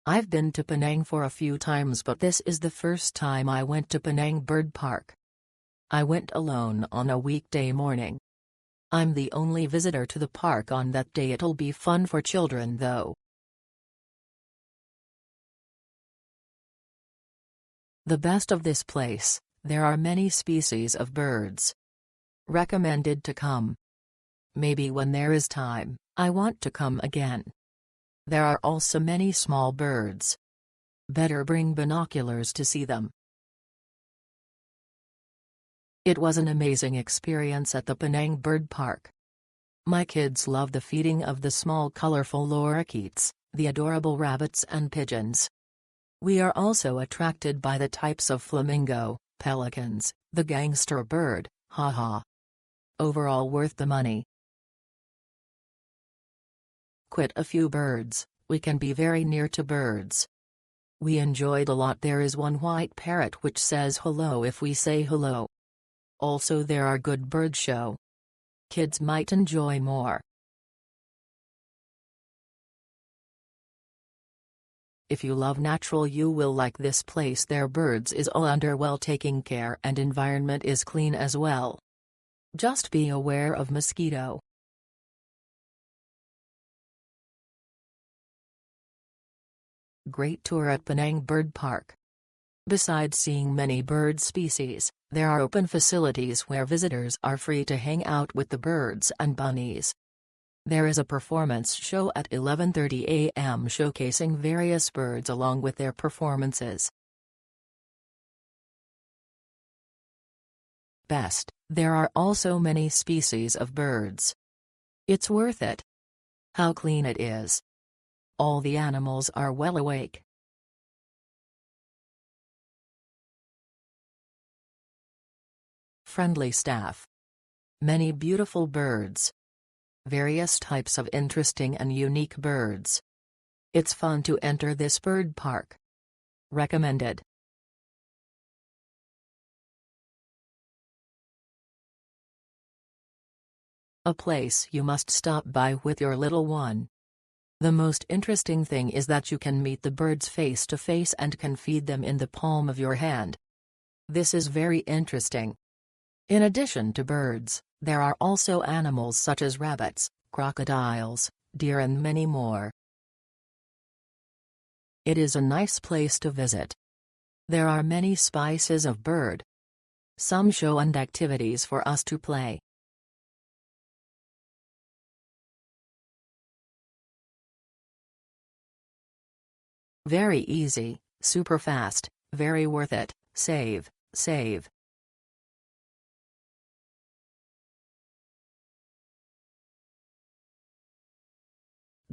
I've been to Penang for a few times, but this is the first time I went to Penang Bird Park. I went alone on a weekday morning. I'm the only visitor to the park on that day. It'll be fun for children though. The best of this place, there are many species of birds. Recommended to come. Maybe when there is time, I want to come again. There are also many small birds. Better bring binoculars to see them. It was an amazing experience at the Penang Bird Park. My kids love the feeding of the small colorful lorikeets, the adorable rabbits and pigeons. We are also attracted by the types of flamingo, pelicans, the gangster bird, haha. Overall worth the money. Quite a few birds, we can be very near to birds. We enjoyed a lot. There is one white parrot which says hello if we say hello. Also there are good bird show. Kids might enjoy more. If you love natural, you will like this place. Their birds is all under well taken care and environment is clean as well. Just be aware of mosquito. Great tour at Penang Bird Park. Besides seeing many bird species, there are open facilities where visitors are free to hang out with the birds and bunnies. There is a performance show at 11:30 a.m. showcasing various birds along with their performances. Best, there are also many species of birds. It's worth it. How clean it is. All the animals are well awake. Friendly staff. Many beautiful birds. Various types of interesting and unique birds. It's fun to enter this bird park. Recommended. A place you must stop by with your little one. The most interesting thing is that you can meet the birds face to face and can feed them in the palm of your hand. This is very interesting. In addition to birds, there are also animals such as rabbits, crocodiles, deer and many more. It is a nice place to visit. There are many species of bird. Some show and activities for us to play. Very easy, super fast, very worth it. Save.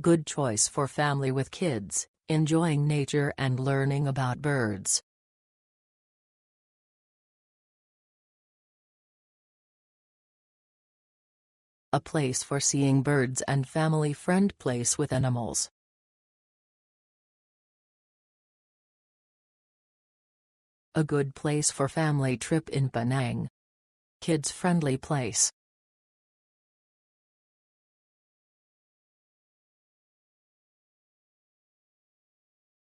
Good choice for family with kids, enjoying nature and learning about birds. A place for seeing birds and family-friend place with animals. A good place for family trip in Penang. Kids-friendly place.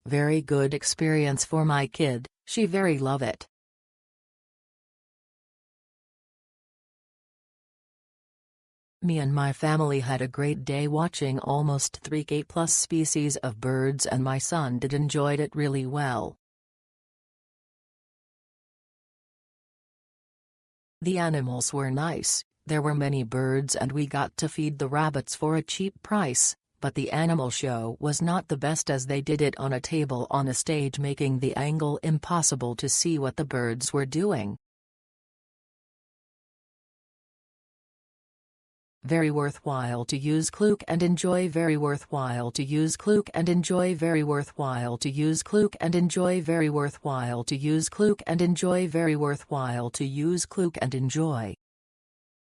Very good experience for my kid, she very love it. Me and my family had a great day watching almost 3K plus species of birds and my son did enjoyed it really well. The animals were nice, there were many birds and we got to feed the rabbits for a cheap price, but the animal show was not the best as they did it on a table on a stage making the angle impossible to see what the birds were doing. Very worthwhile to use Klook and enjoy. Very worthwhile to use Klook and enjoy. Very worthwhile to use Klook and enjoy. Very worthwhile to use Klook and enjoy. Very worthwhile to use Klook and enjoy.